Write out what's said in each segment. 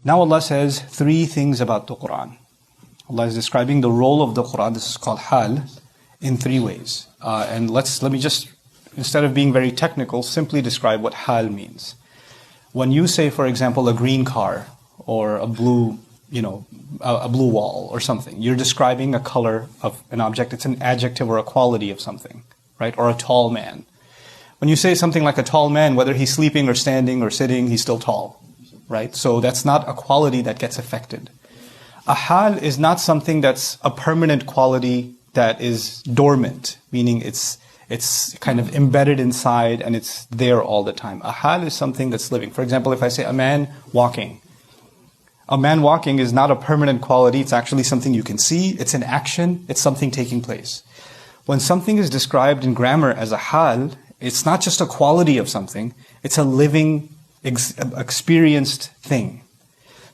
Now Allah says three things about the Qur'an. Allah is describing the role of the Qur'an, this is called hal, in three ways. And let me just, instead of being very technical, simply describe what hal means. When you say, for example, a green car or a blue, a blue wall or something, you're describing a color of an object. It's an adjective or a quality of something, right? Or a tall man. When you say something like a tall man, whether he's sleeping or standing or sitting, he's still tall, right? So that's not a quality that gets affected. A hal is not something that's a permanent quality that is dormant, meaning it's kind of embedded inside and it's there all the time. A hal is something that's living. For example, if I say a man walking is not a permanent quality, it's actually something you can see, it's an action, it's something taking place. When something is described in grammar as a hal, it's not just a quality of something, it's a living, experienced thing.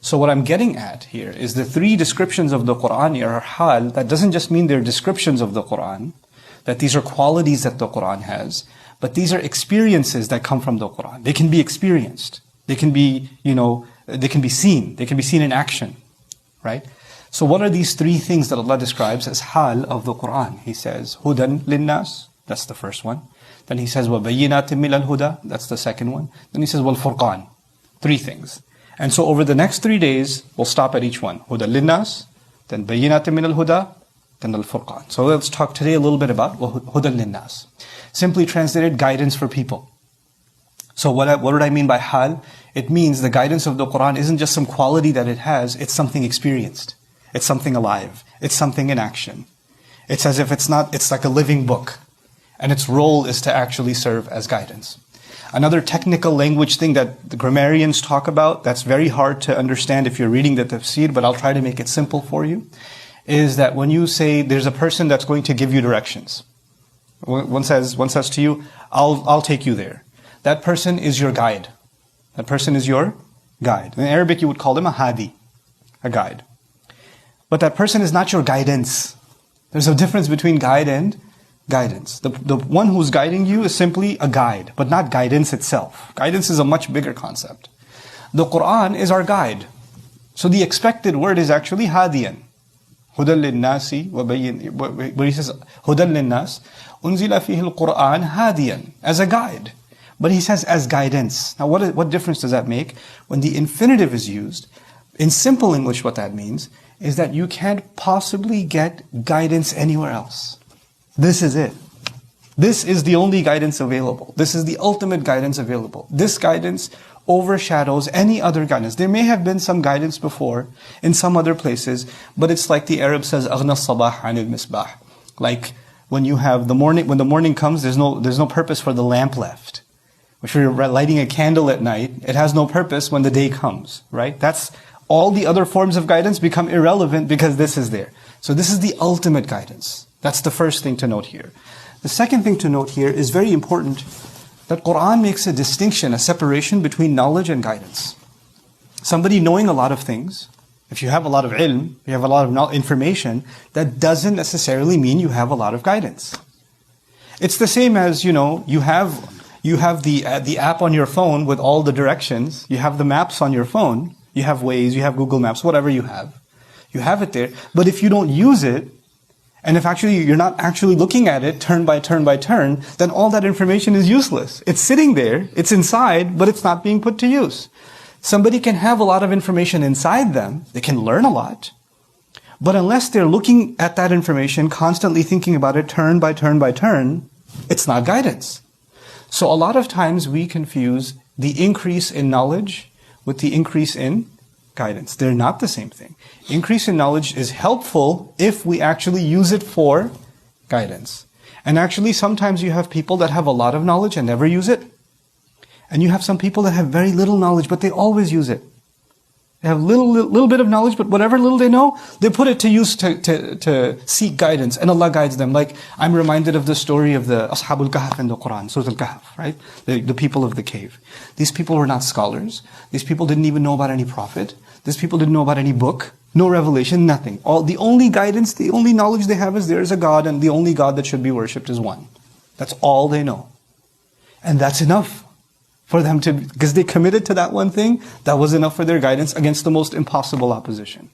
So what I'm getting at here is the three descriptions of the Qur'an here are hal. That doesn't just mean they're descriptions of the Qur'an, that these are qualities that the Qur'an has, but these are experiences that come from the Qur'an. They can be experienced. They can be, they can be seen. They can be seen in action, right? So what are these three things that Allah describes as hal of the Qur'an? He says, hudan linnas, that's the first one. Then he says, وَبَيِّنَاتٍ مِّنَ الْهُدَى, that's the second one. Then he says, وَالْفُرْقَانِ, three things. And so over the next 3 days, we'll stop at each one. Huda linnas, then bayyinatin min al-huda, then al-furqan. So let's talk today a little bit about huda linnas. Simply translated, guidance for people. So what did I mean by hal? It means the guidance of the Qur'an isn't just some quality that it has, it's something experienced. It's something alive. It's something in action. It's as if it's like a living book. And its role is to actually serve as guidance. Another technical language thing that the grammarians talk about, that's very hard to understand if you're reading the tafsir, but I'll try to make it simple for you, is that when you say there's a person that's going to give you directions. One says to you, I'll take you there. That person is your guide. That person is your guide. In Arabic you would call him a hadi, a guide. But that person is not your guidance. There's a difference between guide and guidance. The one who's guiding you is simply a guide, but not guidance itself. Guidance is a much bigger concept. The Qur'an is our guide. So the expected word is actually hadiyan. Hudan linnasi, where he says, Hudan linnas, unzila fihi al-Qur'an hadiyan, as a guide. But he says as guidance. Now what difference does that make? When the infinitive is used, in simple English what that means is that you can't possibly get guidance anywhere else. This is it. This is the only guidance available. This is the ultimate guidance available. This guidance overshadows any other guidance. There may have been some guidance before in some other places, but it's like the Arab says, أغنى الصباح عن المصباح. Like when the morning comes, there's no purpose for the lamp left. If you're lighting a candle at night, it has no purpose when the day comes, right? That's all the other forms of guidance become irrelevant because this is there. So this is the ultimate guidance. That's the first thing to note here. The second thing to note here is very important, that Qur'an makes a distinction, a separation between knowledge and guidance. Somebody knowing a lot of things, if you have a lot of ilm, you have a lot of information, that doesn't necessarily mean you have a lot of guidance. It's the same as, you have the app on your phone with all the directions, you have the maps on your phone, you have Waze, you have Google Maps, whatever you have it there. But if you don't use it, and if you're not actually looking at it turn by turn by turn, then all that information is useless. It's sitting there, it's inside, but it's not being put to use. Somebody can have a lot of information inside them, they can learn a lot, but unless they're looking at that information, constantly thinking about it turn by turn by turn, it's not guidance. So a lot of times we confuse the increase in knowledge with the increase in guidance. They're not the same thing. Increase in knowledge is helpful if we actually use it for guidance. And actually sometimes you have people that have a lot of knowledge and never use it. And you have some people that have very little knowledge, but they always use it. They have little bit of knowledge, but whatever little they know, they put it to use to seek guidance, and Allah guides them. Like, I'm reminded of the story of the Ashabul Kahf in the Quran, Surah Al-Kahf, right? The people of the cave. These people were not scholars. These people didn't even know about any prophet. These people didn't know about any book, no revelation, nothing. The only guidance, the only knowledge they have is there is a God, and the only God that should be worshipped is one. That's all they know. And that's enough For them to, because they committed to that one thing, that was enough for their guidance against the most impossible opposition.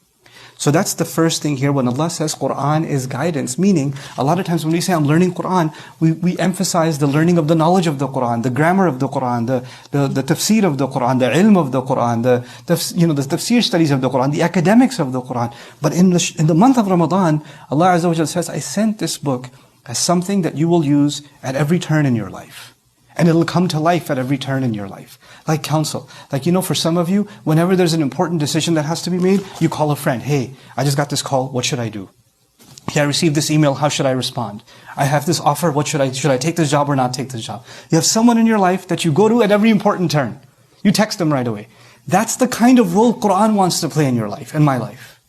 So that's the first thing here when Allah says Qur'an is guidance, meaning a lot of times when we say I'm learning Qur'an, we emphasize the learning of the knowledge of the Qur'an, the grammar of the Qur'an, the tafsir of the Qur'an, the ilm of the Qur'an, the tafsir studies of the Qur'an, the academics of the Qur'an. But in the month of Ramadan, Allah Azza wa Jalla says, I sent this book as something that you will use at every turn in your life. And it'll come to life at every turn in your life. Like counsel. Like, for some of you, whenever there's an important decision that has to be made, you call a friend. Hey, I just got this call. What should I do? Hey, I received this email. How should I respond? I have this offer. What should I take this job or not take this job? You have someone in your life that you go to at every important turn. You text them right away. That's the kind of role Qur'an wants to play in your life, in my life.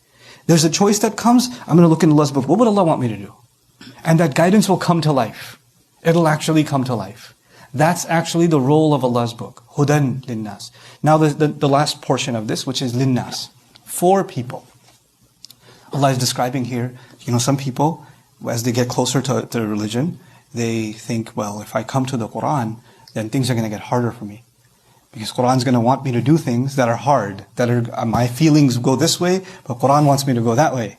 There's a choice that comes. I'm going to look in Allah's book. What would Allah want me to do? And that guidance will come to life. It'll actually come to life. That's actually the role of Allah's book. Hudan linnas. Now the last portion of this, which is linnas. For people. Allah is describing here, some people, as they get closer to religion, they think, well, if I come to the Qur'an, then things are going to get harder for me. Because Qur'an's going to want me to do things that are hard, that are, my feelings go this way, but Qur'an wants me to go that way.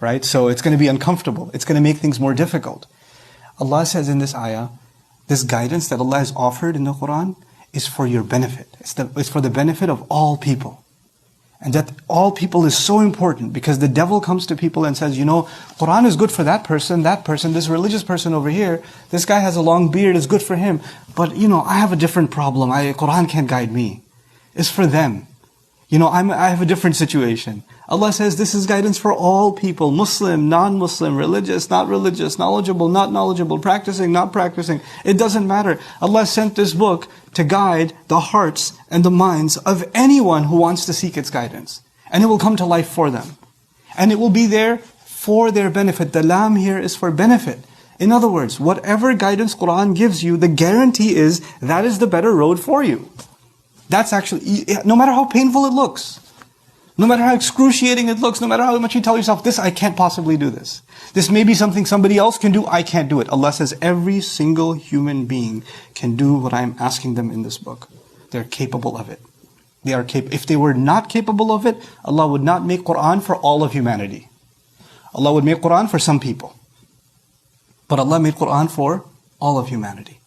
Right? So it's going to be uncomfortable. It's going to make things more difficult. Allah says in this ayah, this guidance that Allah has offered in the Qur'an is for your benefit. It's for the benefit of all people. And that all people is so important because the devil comes to people and says, Qur'an is good for that person, this religious person over here, this guy has a long beard, it's good for him. But, I have a different problem. Qur'an can't guide me. It's for them. I have a different situation. Allah says this is guidance for all people, Muslim, non-Muslim, religious, not religious, knowledgeable, not knowledgeable, practicing, not practicing. It doesn't matter. Allah sent this book to guide the hearts and the minds of anyone who wants to seek its guidance. And it will come to life for them. And it will be there for their benefit. The lam here is for benefit. In other words, whatever guidance Qur'an gives you, the guarantee is that is the better road for you. That's actually, no matter how painful it looks, no matter how excruciating it looks, no matter how much you tell yourself, I can't possibly do this. This may be something somebody else can do, I can't do it. Allah says every single human being can do what I'm asking them in this book. They're capable of it. If they were not capable of it, Allah would not make Qur'an for all of humanity. Allah would make Qur'an for some people. But Allah made Qur'an for all of humanity.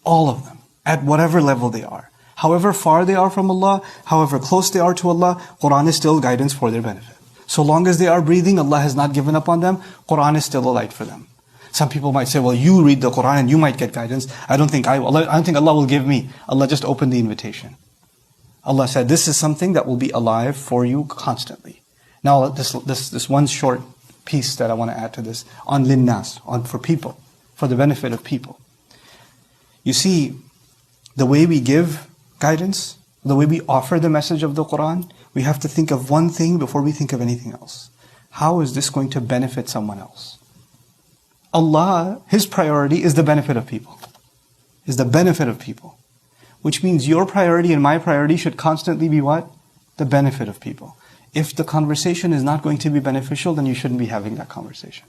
All of them. At whatever level they are. However far they are from Allah, however close they are to Allah, Qur'an is still guidance for their benefit. So long as they are breathing, Allah has not given up on them, Qur'an is still a light for them. Some people might say, well, you read the Qur'an and you might get guidance. I don't think Allah will give me. Allah just opened the invitation. Allah said, this is something that will be alive for you constantly. Now, this one short piece that I want to add to this, on linnas, for people, for the benefit of people. You see, the way we give guidance, the way we offer the message of the Qur'an, we have to think of one thing before we think of anything else. How is this going to benefit someone else? Allah, His priority is the benefit of people. Is the benefit of people. Which means your priority and my priority should constantly be what? The benefit of people. If the conversation is not going to be beneficial, then you shouldn't be having that conversation.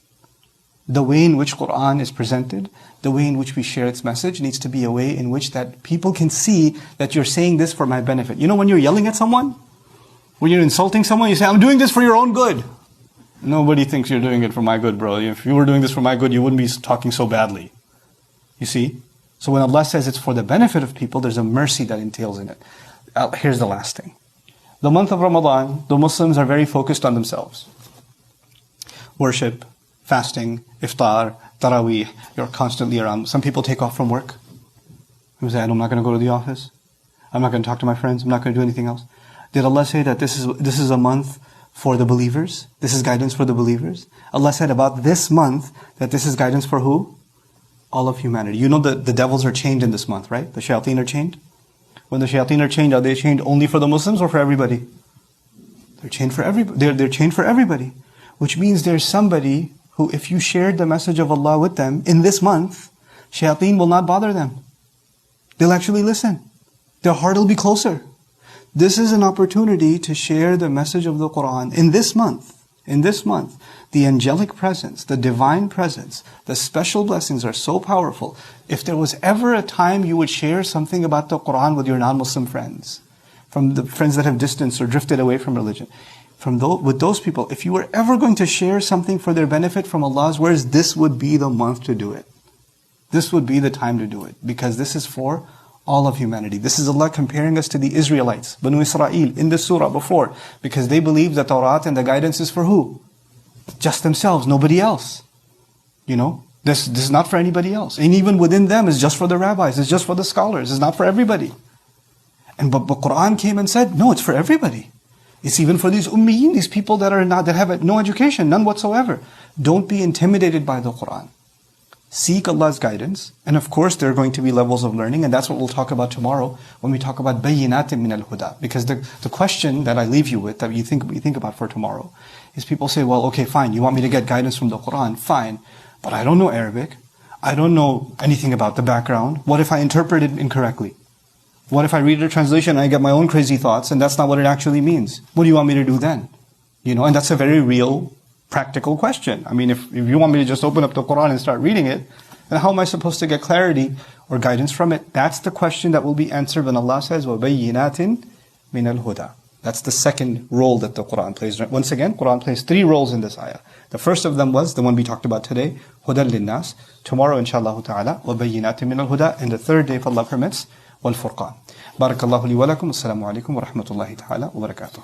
The way in which Qur'an is presented, the way in which we share its message needs to be a way in which that people can see that you're saying this for my benefit. When you're yelling at someone, when you're insulting someone, you say, I'm doing this for your own good. Nobody thinks you're doing it for my good, bro. If you were doing this for my good, you wouldn't be talking so badly. You see? So when Allah says it's for the benefit of people, there's a mercy that entails in it. Here's the last thing. The month of Ramadan, the Muslims are very focused on themselves. Worship, fasting, iftar, taraweeh, you're constantly around. Some people take off from work. People say, I'm not going to go to the office. I'm not going to talk to my friends. I'm not going to do anything else. Did Allah say that this is a month for the believers? This is guidance for the believers? Allah said about this month that this is guidance for who? All of humanity. The devils are chained in this month, right? The shayateen are chained. When the shayateen are chained only for the Muslims or for everybody? They're chained for everybody. They're chained for everybody. Which means there's somebody who, if you shared the message of Allah with them in this month, shayateen will not bother them. They'll actually listen. Their heart will be closer. This is an opportunity to share the message of the Qur'an in this month. in this month, the angelic presence, the divine presence, the special blessings are so powerful. If there was ever a time you would share something about the Quran with your non-Muslim friends, from the friends that have distanced or drifted away from religion, with those people, if you were ever going to share something for their benefit from Allah's words, this would be the month to do it. This would be the time to do it, because this is for all of humanity. This is Allah comparing us to the Israelites, Banu Israel, in the surah before, because they believe that Tawrat and the guidance is for who? Just themselves, nobody else. This is not for anybody else. And even within them, it's just for the rabbis, it's just for the scholars, it's not for everybody. But Quran came and said, no, it's for everybody. It's even for these ummiyin, these people that have no education, none whatsoever. Don't be intimidated by the Quran. Seek Allah's guidance, and of course there are going to be levels of learning, and that's what we'll talk about tomorrow when we talk about bayyinatin min al-huda. Because the question that I leave you with, that you think about for tomorrow, is people say, well, okay, fine, you want me to get guidance from the Quran, fine, but I don't know Arabic, I don't know anything about the background. What if I interpret it incorrectly? What if I read a translation and I get my own crazy thoughts and that's not what it actually means? What do you want me to do then? And that's a very real, practical question. I mean, if you want me to just open up the Quran and start reading it, then how am I supposed to get clarity or guidance from it? That's the question that will be answered when Allah says, وَبَيِّنَاتٍ مِنَ الْهُدَى. That's the second role that the Quran plays. Once again, Quran plays 3 roles in this ayah. The first of them was the one we talked about today, هُدًى لِلنَّاسِ. Tomorrow, inshallah ta'ala, وَبَيِّنَاتٍ مِنَ الْهُدَى. And the third day, if Allah permits, وَالْفُرْقَانِ. بارك الله لي ولكم. السلام عليكم ورحمة الله تعالى وبركاته.